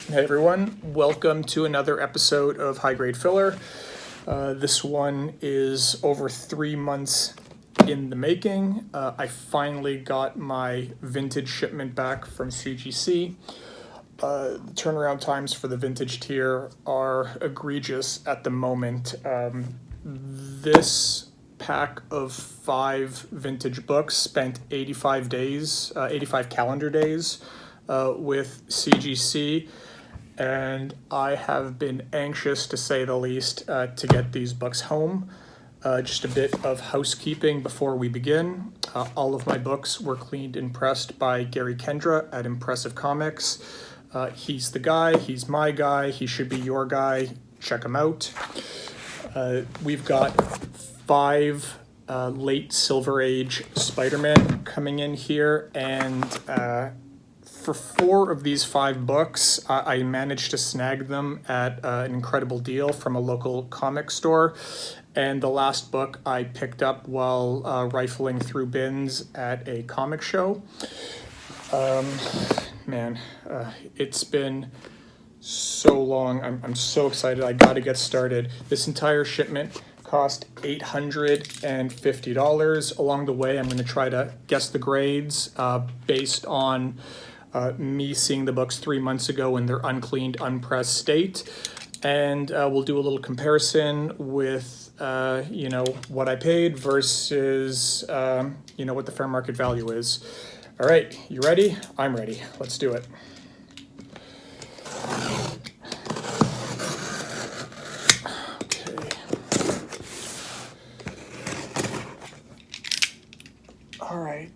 Hey everyone, welcome to another episode of High Grade Filler. This one is over 3 months in the making. I finally got my vintage shipment back from CGC. The turnaround times for the vintage tier are egregious at the moment. This pack of 5 vintage books spent 85 days, 85 calendar days with CGC. And I have been anxious, to say the least, to get these books home. Just a bit of housekeeping before we begin. All of my books were cleaned and pressed by Gary Kendra at Impressive Comics. He's the guy, he's my guy, he should be your guy. Check him out. We've got 5 late Silver Age Spider-Man coming in here, and for 4 of these 5 books, I managed to snag them at an incredible deal from a local comic store. And the last book I picked up while rifling through bins at a comic show. It's been so long. I'm so excited. I got to get started. This entire shipment cost $850. Along the way, I'm going to try to guess the grades based on me seeing the books 3 months ago in their uncleaned, unpressed state. And we'll do a little comparison with, what I paid versus, what the fair market value is. All right, you ready? I'm ready. Let's do it. Okay. All right.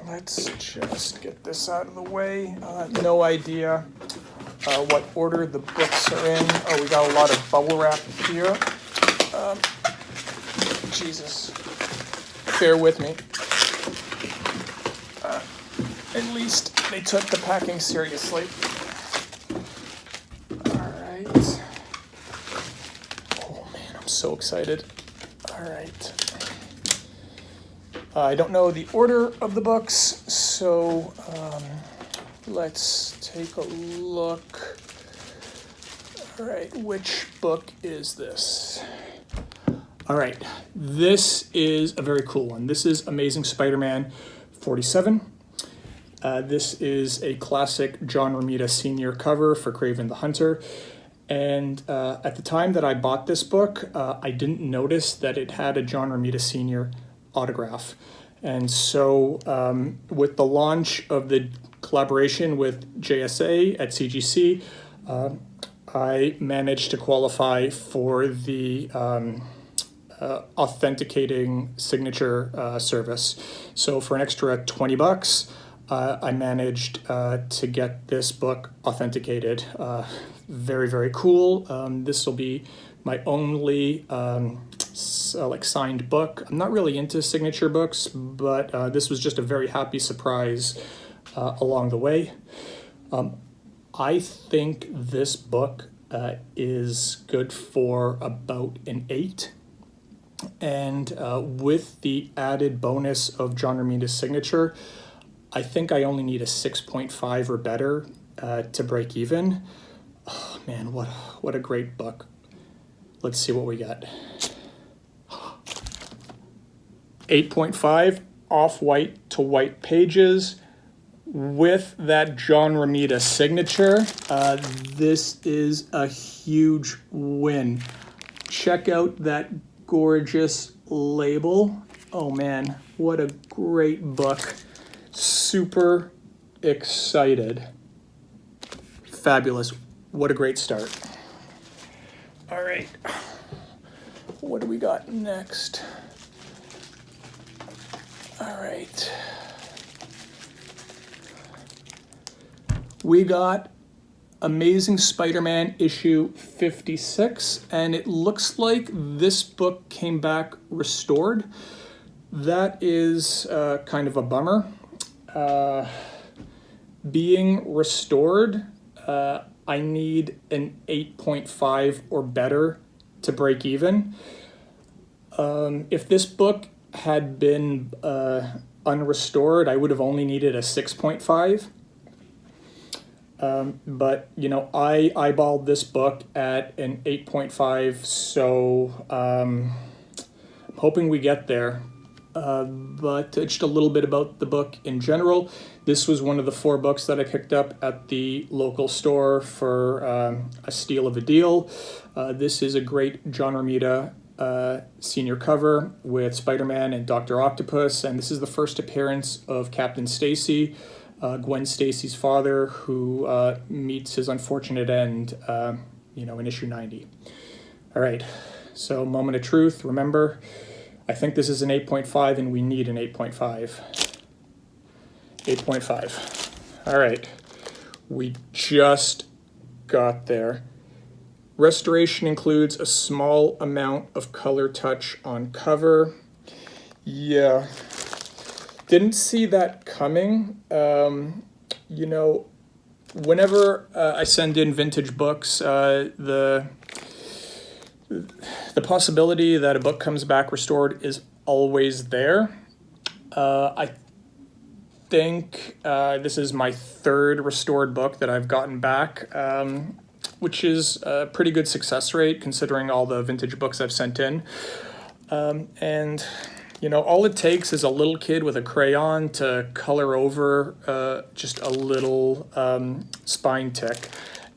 Let's just get this out of the way. No idea what order the books are in. Oh, we got a lot of bubble wrap here. Jesus. Bear with me. At least they took the packing seriously. All right. Oh, man, I'm so excited. All right. I don't know the order of the books, so let's take a look. All right, which book is this? All right, this is a very cool one. This is Amazing Spider-Man 47. This is a classic John Romita Sr. cover for Kraven the Hunter. And at the time that I bought this book, I didn't notice that it had a John Romita Sr. autograph. And so with the launch of the collaboration with JSA at CGC, I managed to qualify for the authenticating signature service. So for an extra $20, I managed to get this book authenticated. Very, very cool. This will be my only signed book. I'm not really into signature books, but this was just a very happy surprise along the way. I think this book is good for about an 8. And with the added bonus of John Romita's signature, I think I only need a 6.5 or better to break even. Oh man, what a great book. Let's see what we got. 8.5 off-white to white pages with that John Romita signature. This is a huge win. Check out that gorgeous label. Oh man, what a great book. Super excited. Fabulous. What a great start. All right. What do we got next? All right. We got Amazing Spider-Man issue 56, and it looks like this book came back restored. That is kind of a bummer. Being restored, I need an 8.5 or better to break even. If this book had been unrestored, I would have only needed a 6.5. But, you know, I eyeballed this book at an 8.5, so I'm hoping we get there. But just a little bit about the book in general. This was one of the 4 books that I picked up at the local store for a steal of a deal. This is a great John Romita senior cover with Spider-Man and Dr. Octopus, and this is the first appearance of Captain Stacy, Gwen Stacy's father, who meets his unfortunate end, in issue 90. All right, so moment of truth. Remember, I think this is an 8.5, and we need an 8.5. 8.5. All right, we just got there. Restoration includes a small amount of color touch on cover. Yeah, didn't see that coming. Whenever I send in vintage books, the possibility that a book comes back restored is always there. I think this is my 3rd restored book that I've gotten back, which is a pretty good success rate considering all the vintage books I've sent in. And all it takes is a little kid with a crayon to color over just a little spine tick.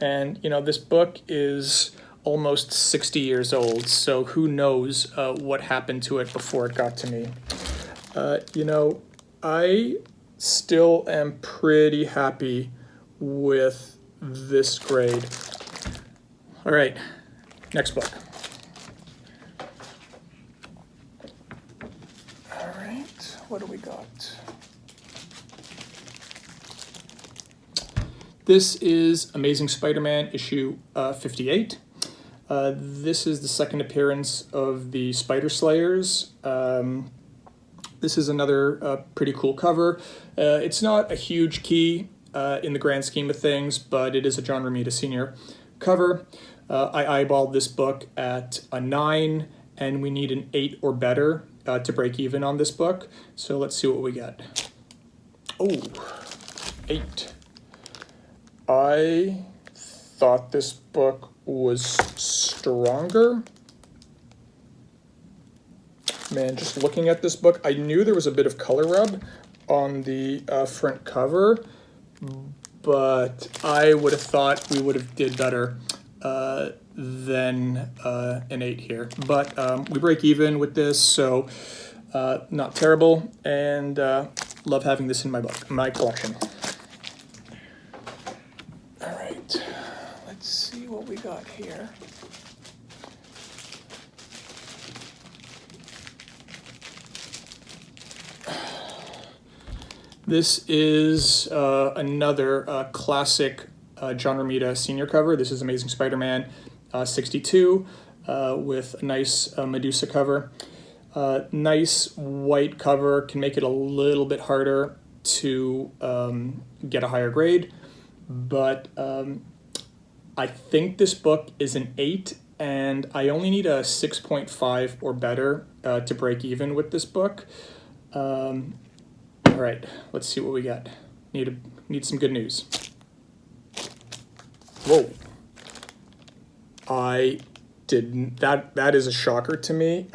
And, this book is almost 60 years old, so who knows what happened to it before it got to me. I still am pretty happy with this grade. All right, next book. All right, what do we got? This is Amazing Spider-Man issue 58. This is the 2nd appearance of the Spider Slayers. This is another pretty cool cover. It's not a huge key in the grand scheme of things, but it is a John Romita Sr. cover. I eyeballed this book at a 9, and we need an 8 or better to break even on this book. So let's see what we get. Oh, 8. I thought this book was stronger. Man, just looking at this book, I knew there was a bit of color rub on the front cover, but I would have thought we would have did better than an 8 here. But we break even with this, so not terrible, and love having this in my collection. All right, let's see what we got here. This is another classic John Romita Sr. cover. This is Amazing Spider-Man 62 with a nice Medusa cover. Nice white cover, can make it a little bit harder to get a higher grade, but I think this book is an 8, and I only need a 6.5 or better to break even with this book. All right, let's see what we got. Need some good news. Whoa. I didn't, that is a shocker to me.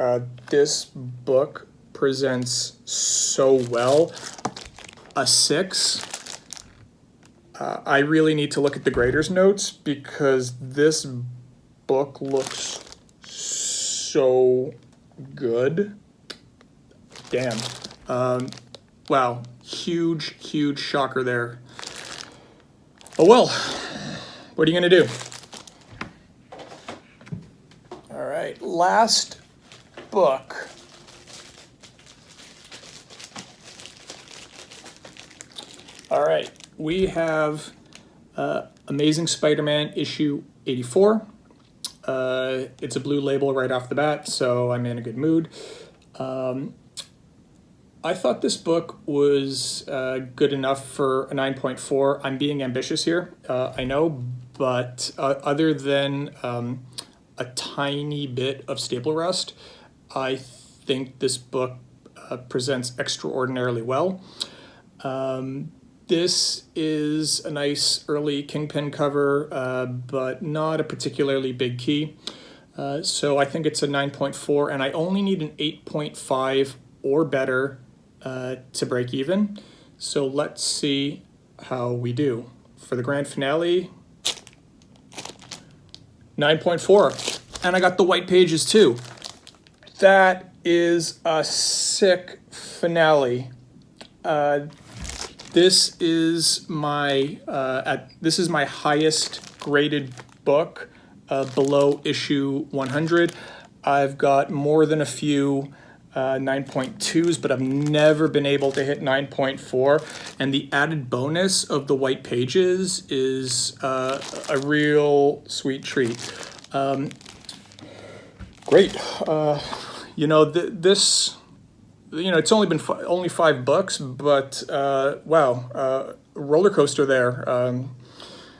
This book presents so well. A 6. I really need to look at the grader's notes because this book looks so good. Damn. Wow, huge shocker there. Oh well, what are you gonna do? All right, last book. All right, we have Amazing Spider-Man issue 84. It's a blue label right off the bat, so I'm in a good mood. I thought this book was good enough for a 9.4. I'm being ambitious here, I know, but other than a tiny bit of staple rust, I think this book presents extraordinarily well. This is a nice early Kingpin cover, but not a particularly big key. So I think it's a 9.4, and I only need an 8.5 or better to break even. So let's see how we do. For the grand finale, 9.4. And I got the white pages too. That is a sick finale. This is my highest graded book below issue 100. I've got more than a few 9.2s, but I've never been able to hit 9.4. And the added bonus of the white pages is a real sweet treat. Great. This, it's only been only 5 books, but wow, roller coaster there.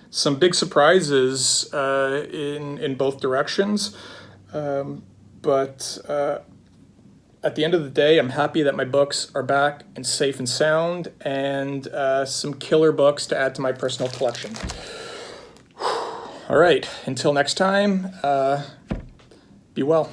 Some big surprises in both directions, but at the end of the day, I'm happy that my books are back and safe and sound, and some killer books to add to my personal collection. All right, until next time, be well.